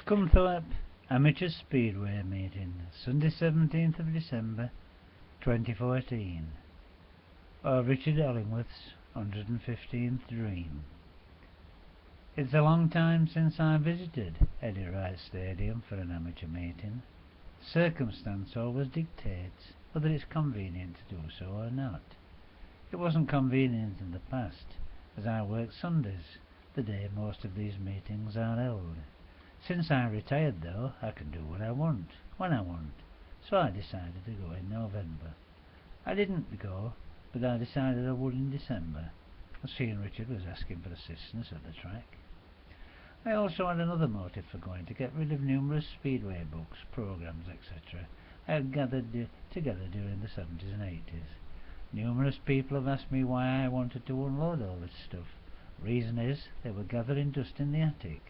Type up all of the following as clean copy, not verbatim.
Scunthorpe Amateur Speedway Meeting, Sunday 17th of December 2014. Of Richard Ellingworth's 115th Dream. It's a long time since I visited Eddie Wright Stadium for an amateur meeting. Circumstance always dictates whether it's convenient to do so or not. It wasn't convenient in the past, as I worked Sundays, the day most of these meetings are held. Since I retired, though, I can do what I want, when I want, so I decided to go in November. I didn't go, but I decided I would in December, as seeing Richard was asking for assistance at the track. I also had another motive for going, to get rid of numerous Speedway books, programmes, etc. I had gathered together during the 70s and 80s. Numerous people have asked me why I wanted to unload all this stuff. Reason is, they were gathering dust in the attic.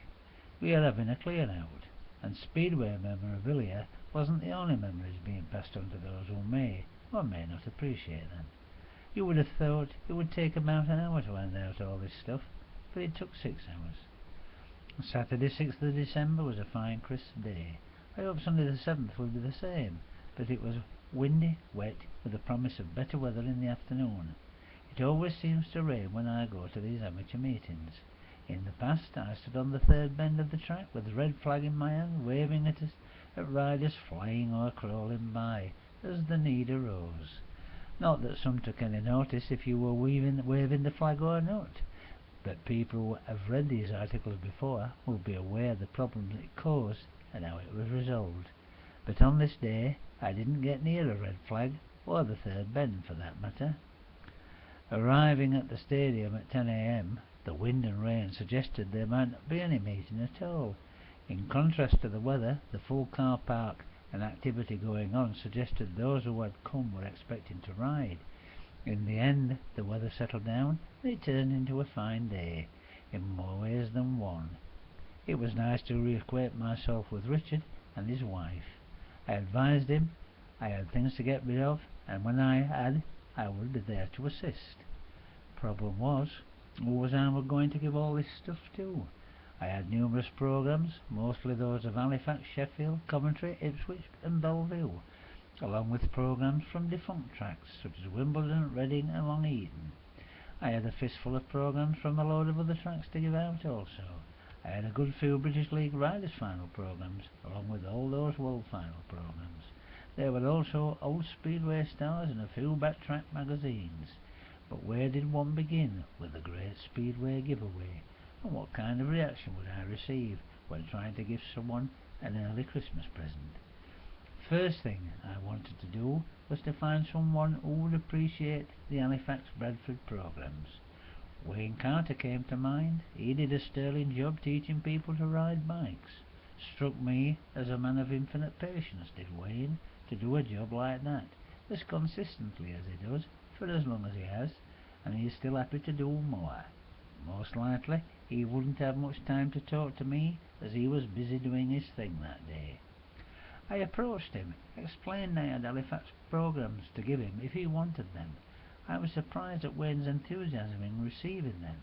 We are having a clear out, and Speedway memorabilia wasn't the only memories being passed on to those who may or may not appreciate them. You would have thought it would take about an hour to hand out all this stuff, but it took 6 hours. Saturday 6th of December was a fine crisp day. I hope Sunday the 7th will be the same, but it was windy, wet, with a promise of better weather in the afternoon. It always seems to rain when I go to these amateur meetings. In the past I stood on the third bend of the track with the red flag in my hand, waving at riders flying or crawling by, as the need arose. Not that some took any notice if you were waving the flag or not, but people who have read these articles before will be aware of the problems it caused and how it was resolved. But on this day I didn't get near a red flag, or the third bend for that matter. Arriving at the stadium at 10 a.m, the wind and rain suggested there might not be any meeting at all. In contrast to the weather, the full car park and activity going on suggested those who had come were expecting to ride. In the end, the weather settled down and it turned into a fine day, in more ways than one. It was nice to reacquaint myself with Richard and his wife. I advised him I had things to get rid of, and when I had, I would be there to assist. Problem was, who was I going to give all this stuff to? I had numerous programmes, mostly those of Halifax, Sheffield, Coventry, Ipswich and Bellevue, along with programmes from defunct tracks such as Wimbledon, Reading and Long Eaton. I had a fistful of programmes from a load of other tracks to give out also. I had a good few British League Riders final programmes, along with all those World final programmes. There were also old Speedway stars and a few backtrack magazines. But where did one begin with the great Speedway giveaway, and what kind of reaction would I receive when trying to give someone an early Christmas present? First thing I wanted to do was to find someone who would appreciate the Halifax-Bradford programmes. Wayne Carter came to mind. He did a sterling job teaching people to ride bikes. Struck me as a man of infinite patience, did Wayne, to do a job like that, as consistently as he does, for as long as he has, and he is still happy to do more. Most likely he wouldn't have much time to talk to me, as he was busy doing his thing that day. I approached him, explained I had Halifax programmes to give him if he wanted them. I was surprised at Wayne's enthusiasm in receiving them.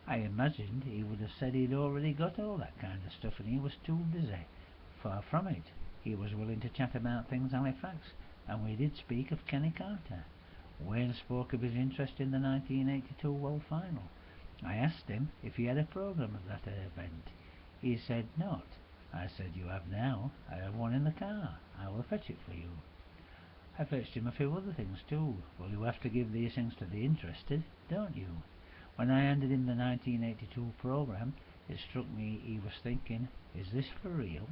I imagined he would have said he'd already got all that kind of stuff and he was too busy. Far from it. He was willing to chat about things Halifax, and we did speak of Kenny Carter. Wayne spoke of his interest in the 1982 World Final. I asked him if he had a programme of that event. He said not. I said, "You have now. I have one in the car. I will fetch it for you." I fetched him a few other things too. Well, you have to give these things to the interested, don't you? When I handed him the 1982 programme, it struck me he was thinking, is this for real?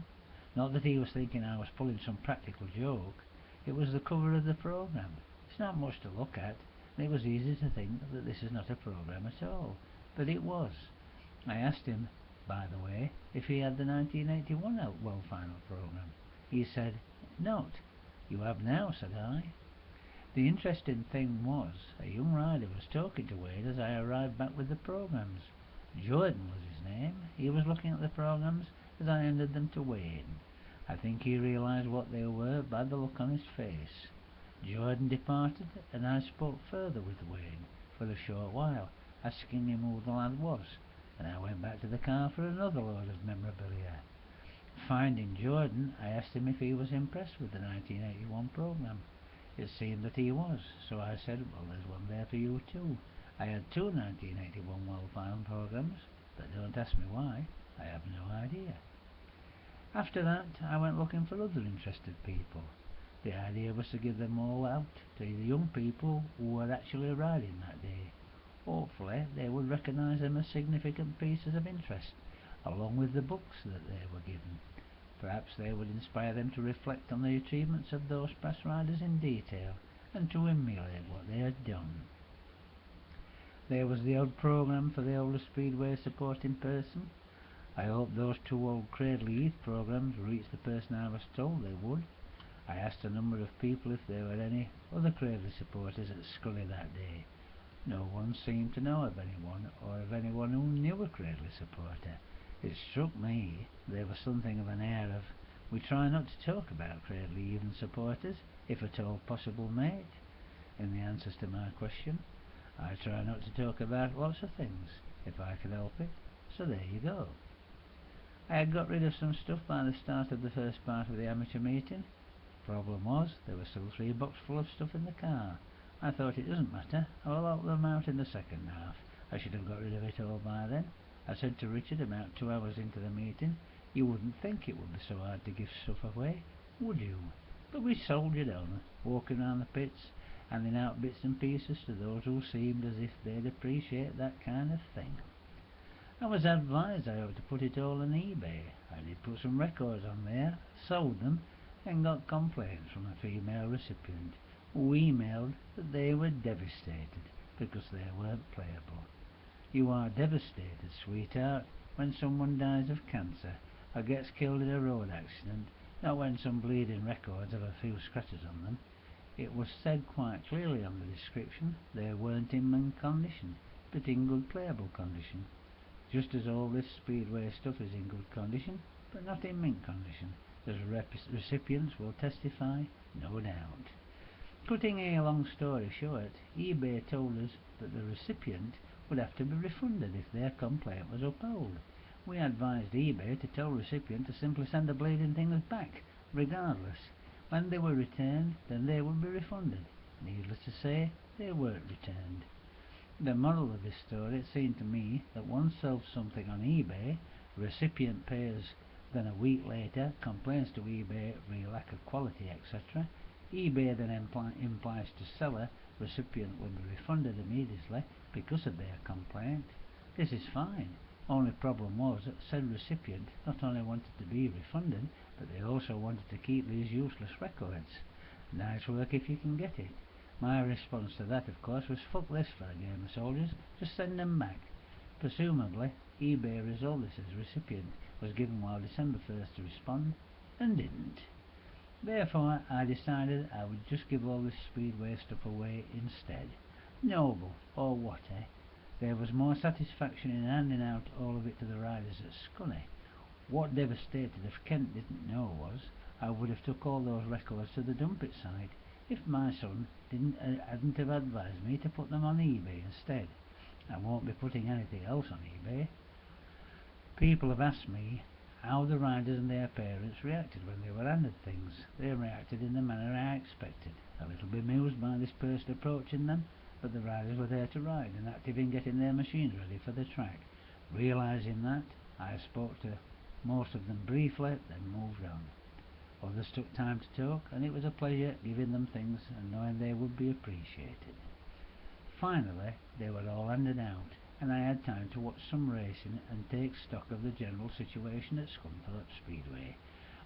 Not that he was thinking I was pulling some practical joke. It was the cover of the programme. It's not much to look at, and it was easy to think that this is not a programme at all. But it was. I asked him, by the way, if he had the 1981 World Final programme. He said, "Not." "You have now," said I. The interesting thing was, a young rider was talking to Wade as I arrived back with the programmes. Jordan was his name. He was looking at the programmes as I handed them to Wade. I think he realised what they were by the look on his face. Jordan departed, and I spoke further with Wayne for a short while, asking him who the lad was, and I went back to the car for another load of memorabilia. Finding Jordan, I asked him if he was impressed with the 1981 programme. It seemed that he was, so I said, well, there's one there for you too. I had two 1981 well-found programmes, but don't ask me why, I have no idea. After that, I went looking for other interested people. The idea was to give them all out to the young people who were actually riding that day. Hopefully, they would recognise them as significant pieces of interest, along with the books that they were given. Perhaps they would inspire them to reflect on the achievements of those past riders in detail, and to emulate what they had done. There was the odd programme for the older Speedway supporting person. I hope those two old Cradle Youth programmes reached the person I was told they would. I asked a number of people if there were any other Cradle supporters at Scully that day. No one seemed to know of anyone, or of anyone who knew a Cradle supporter. It struck me there was something of an air of, we try not to talk about Cradle Even supporters, if at all possible, mate, in the answers to my question. I try not to talk about lots of things, if I can help it, so there you go. I had got rid of some stuff by the start of the first part of the amateur meeting. Problem was, there was still 3 boxes full of stuff in the car. I thought, it doesn't matter, I'll help them out in the second half. I should have got rid of it all by then. I said to Richard about 2 hours into the meeting, you wouldn't think it would be so hard to give stuff away, would you? But we soldiered on, walking around the pits, handing out bits and pieces to those who seemed as if they'd appreciate that kind of thing. I was advised I ought to put it all on eBay. I did put some records on there, sold them, and got complaints from a female recipient who emailed that they were devastated because they weren't playable. You are devastated, sweetheart, when someone dies of cancer or gets killed in a road accident, not when some bleeding records have a few scratches on them. It was said quite clearly on the description they weren't in mint condition, but in good playable condition. Just as all this Speedway stuff is in good condition, but not in mint condition, as recipients will testify, no doubt. Cutting a long story short, eBay told us that the recipient would have to be refunded if their complaint was upheld. We advised eBay to tell recipient to simply send the bleeding things back, regardless. When they were returned, then they would be refunded. Needless to say, they weren't returned. The moral of this story seemed to me that once sells something on eBay, recipient pays, then a week later complains to eBay for lack of quality, etc. eBay then implies to seller recipient will be refunded immediately because of their complaint. This is fine. Only problem was that said recipient not only wanted to be refunded, but they also wanted to keep these useless records. Nice work if you can get it. My response to that, of course, was fuck this for a game of soldiers, just send them back. Presumably, eBay resolved this as recipient was given while December 1st to respond, and didn't. Therefore, I decided I would just give all this Speedway stuff away instead. Noble, or what, eh? There was more satisfaction in handing out all of it to the riders at Scunny. What devastated if Kent didn't know was, I would have took all those records to the dump it site, if my son hadn't have advised me to put them on eBay instead. I won't be putting anything else on eBay. People have asked me how the riders and their parents reacted when they were handed things. They reacted in the manner I expected, a little bemused by this person approaching them, but the riders were there to ride and active in getting their machines ready for the track. Realising that, I spoke to most of them briefly, then moved on. Others took time to talk, and it was a pleasure giving them things and knowing they would be appreciated. Finally, they were all handed out, and I had time to watch some racing and take stock of the general situation at Scunthorpe Speedway.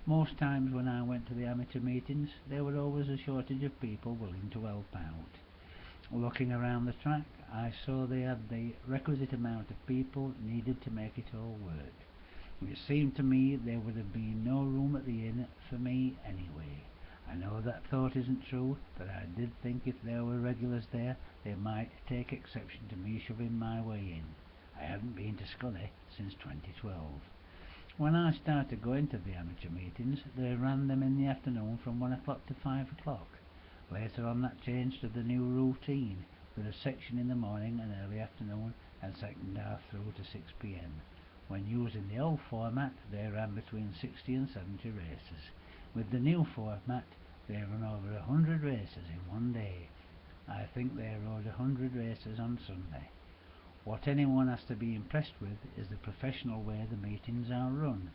Most times when I went to the amateur meetings, there were always a shortage of people willing to help out. Looking around the track, I saw they had the requisite amount of people needed to make it all work. It seemed to me there would have been no room at the inn for me anyway. I know that thought isn't true, but I did think if there were regulars there, they might take exception to me shoving my way in. I hadn't been to Scully since 2012. When I started going to the amateur meetings, they ran them in the afternoon from 1 o'clock to 5 o'clock. Later on that changed to the new routine, with a section in the morning and early afternoon, and second half through to 6 p.m. When using the old format, they ran between 60 and 70 races. With the new format, they run over 100 races in one day. I think they rode 100 races on Sunday. What anyone has to be impressed with is the professional way the meetings are run.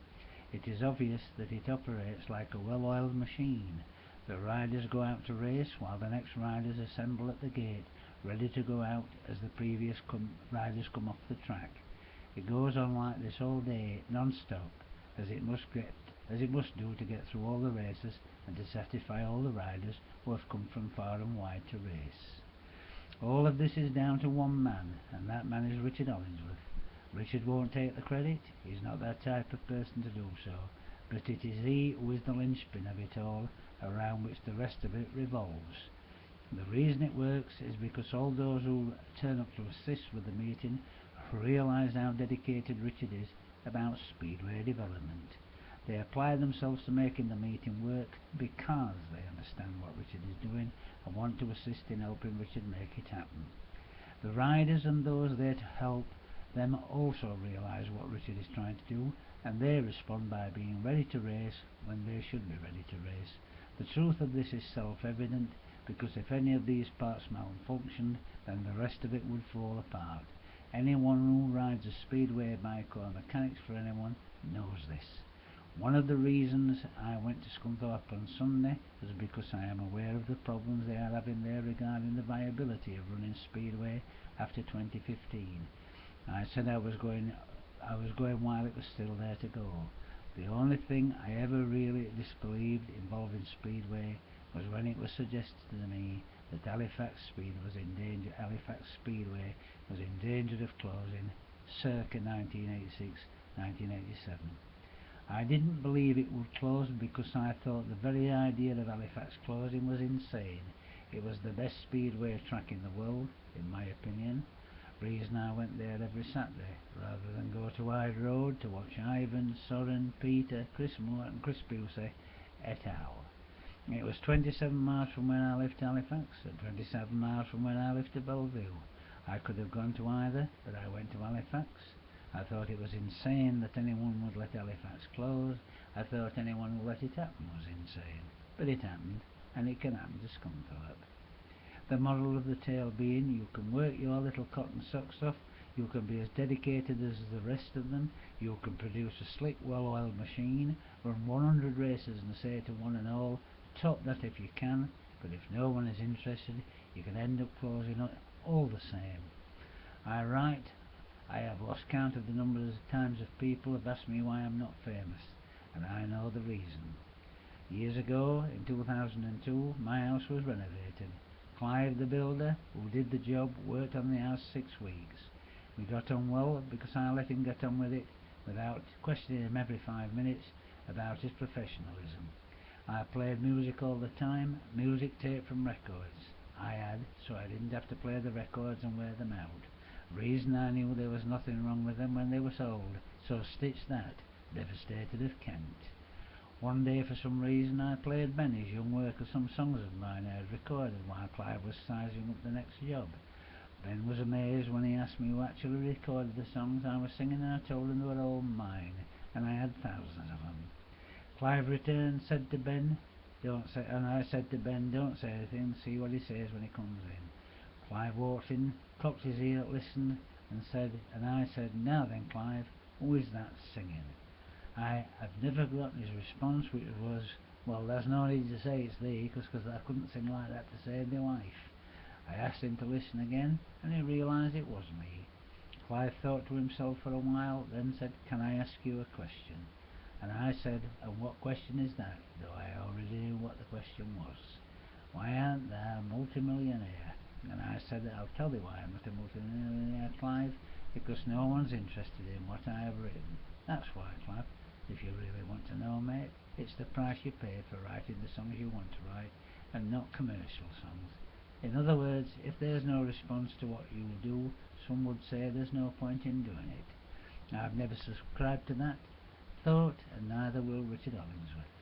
It is obvious that it operates like a well-oiled machine. The riders go out to race while the next riders assemble at the gate, ready to go out as the previous riders come off the track. It goes on like this all day, non-stop, as it must do to get through all the races and to satisfy all the riders who have come from far and wide to race. All of this is down to one man, and that man is Richard Hollingsworth. Richard won't take the credit, he's not that type of person to do so, but it is he who is the linchpin of it all, around which the rest of it revolves. The reason it works is because all those who turn up to assist with the meeting realise how dedicated Richard is about Speedway development. They apply themselves to making the meeting work because they understand what Richard is doing and want to assist in helping Richard make it happen. The riders and those there to help them also realise what Richard is trying to do, and they respond by being ready to race when they should be ready to race. The truth of this is self-evident, because if any of these parts malfunctioned, then the rest of it would fall apart. Anyone who rides a Speedway bike or mechanics for anyone knows this. One of the reasons I went to Scunthorpe on Sunday was because I am aware of the problems they are having there regarding the viability of running Speedway after 2015. I said I was going while it was still there to go. The only thing I ever really disbelieved involving Speedway was when it was suggested to me that Halifax Speedway was in danger of closing circa 1986-1987. I didn't believe it would close because I thought the very idea of Halifax closing was insane. It was the best Speedway track in the world, in my opinion. Reason I went there every Saturday, rather than go to Hyde Road to watch Ivan, Soren, Peter, Chris Moore and Chris Busey et al. It was 27 miles from where I lived to Halifax and 27 miles from where I lived to Bellevue. I could have gone to either, but I went to Halifax. I thought it was insane that anyone would let Halifax close. I thought anyone who let it happen was insane. But it happened, and it can happen to Scunthorpe. The moral of the tale being, you can work your little cotton socks off, you can be as dedicated as the rest of them, you can produce a slick, well-oiled machine, run 100 races and say to one and all, top that if you can, but if no one is interested, you can end up closing up all the same. I write, I have lost count of the number of times of people have asked me why I'm not famous, and I know the reason. Years ago, in 2002, my house was renovated. Clive, the builder, who did the job, worked on the house 6 weeks. We got on well because I let him get on with it without questioning him every 5 minutes about his professionalism. I played music all the time, music taped from records. I had, so I didn't have to play the records and wear them out. Reason I knew there was nothing wrong with them when they were sold, so stitch that, devastated of Kent. One day, for some reason, I played Benny's young work of some songs of mine I had recorded while Clive was sizing up the next job. Ben was amazed when he asked me who actually recorded the songs I was singing, and I told him they were all mine, and I had thousands of them. Clive returned, said to Ben, I said to Ben, don't say anything, see what he says when he comes in. Clive walked in, cocked his ear, listened, and I said, now then, Clive, who is that singing? I have never forgotten his response, which was, well, there's no need to say it's thee, because I couldn't sing like that to save my life. I asked him to listen again, and he realised it was me. Clive thought to himself for a while, then said, can I ask you a question? And I said, and what question is that, though I already knew what the question was. Why aren't thou a multimillionaire? And I said, I'll tell thee why I'm not a multimillionaire, Clive, because no one's interested in what I have written. That's why, Clive. If you really want to know, mate, it's the price you pay for writing the songs you want to write, and not commercial songs. In other words, if there's no response to what you do, some would say there's no point in doing it. I've never subscribed to that thought, and neither will Richard Hollingsworth.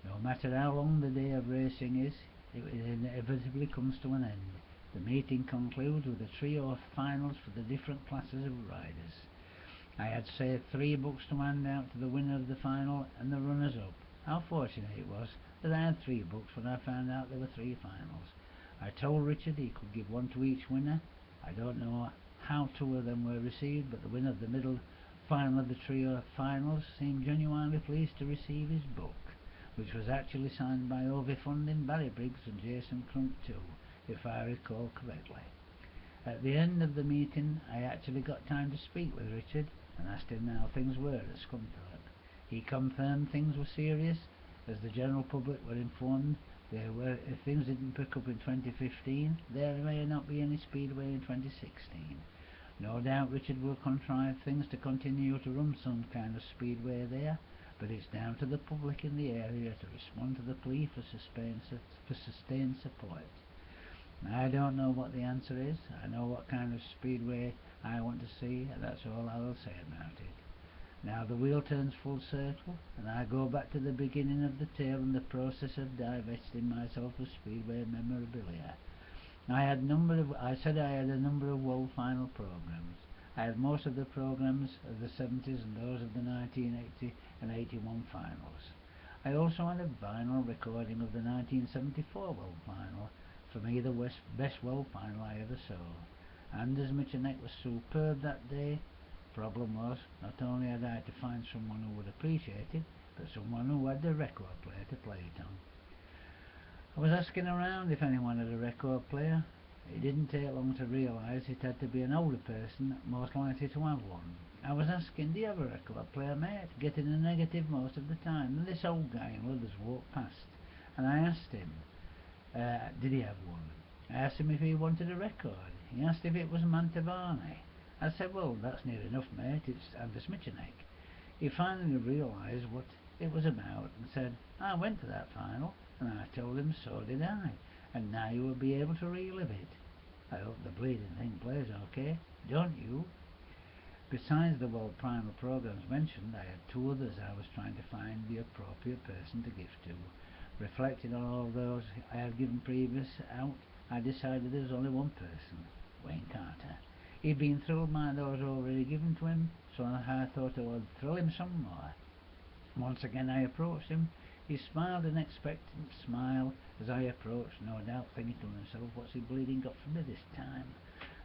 No matter how long the day of racing is, it inevitably comes to an end. The meeting concludes with the trio of finals for the different classes of riders. I had saved 3 books to hand out to the winner of the final and the runners-up. How fortunate it was that I had 3 books when I found out there were 3 finals. I told Richard he could give 1 to each winner. I don't know how 2 of them were received, but the winner of the middle final of the trio finals seemed genuinely pleased to receive his book, which was actually signed by Ovi Funding, Barry Briggs and Jason Crunk too, if I recall correctly. At the end of the meeting I actually got time to speak with Richard and asked him how things were at Scunthorpe. He confirmed things were serious, as the general public were informed if things didn't pick up in 2015, there may not be any Speedway in 2016. No doubt Richard will contrive things to continue to run some kind of Speedway there, but it's down to the public in the area to respond to the plea for sustained support. I don't know what the answer is. I know what kind of Speedway I want to see, and that's all I will say about it. Now the wheel turns full circle, and I go back to the beginning of the tale and the process of divesting myself of Speedway memorabilia. I said I had a number of world final programs. I had most of the programs of the 70s and those of the 1980 and 81 finals. I also had a vinyl recording of the 1974 world final, for me the best world final I ever saw. Anders Michanek was superb that day. Problem was, not only had I to find someone who would appreciate it, but someone who had the record player to play it on. I was asking around if anyone had a record player. It didn't take long to realise it had to be an older person most likely to have one. I was asking, do you have a record player, mate? Getting a negative most of the time, and this old guy in leathers walked past, and I asked him, did he have one? I asked him if he wanted a record. He asked if it was Mantovani. I said, well, that's near enough, mate, it's Anders Michanek. He finally realised what it was about and said, I went to that final, and I told him so did I, and now you will be able to relive it. I hope the bleeding thing plays okay, don't you? Besides the world final programs mentioned, I had 2 others I was trying to find the appropriate person to give to. Reflecting on all those I had given previous out, I decided there was only one person, Wayne Carter. He'd been thrilled by those already given to him, so I thought I would thrill him some more. Once again I approached him. He smiled an expectant smile as I approached, no doubt thinking to himself, what's he bleeding got for me this time?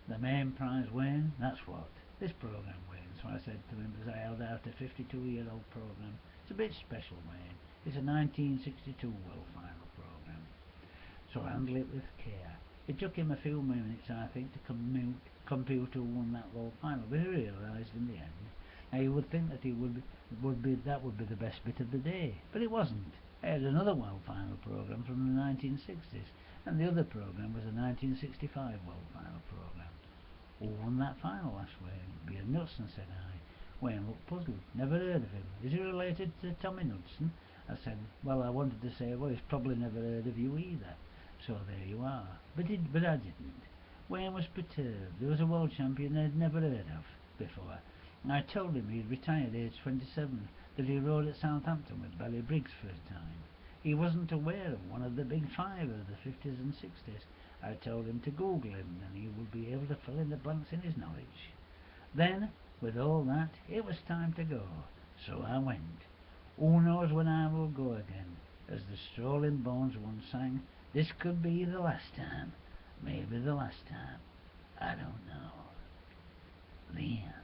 The main prize, Wayne, that's what. This programme, Wayne, so I said to him as I held out a 52-year-old programme. It's a bit special, Wayne. It's a 1962 world final programme, so handle it with care. It took him a few minutes, I think, to compute who won that world final, but he realised in the end. Now you would think that that would be the best bit of the day, but it wasn't. I had another world final programme from the 1960s, and the other programme was a 1965 world final programme. Who won that final? asked Wayne. Beard Knudsen, said I. Wayne looked puzzled. Never heard of him. Is he related to Tommy Knudsen? I said, well, I wanted to say, well, he's probably never heard of you either. So there you are. But I didn't. Wayne was perturbed. There was a world champion I'd never heard of before. I told him he'd retired aged 27, that he rode at Southampton with Barry Briggs for a time. He wasn't aware of one of the big 5 of the 50s and 60s. I told him to Google him, and he would be able to fill in the blanks in his knowledge. Then, with all that, it was time to go. So I went. Who knows when I will go again? As the Strolling Bones once sang, this could be the last time. Maybe the last time. I don't know. The end.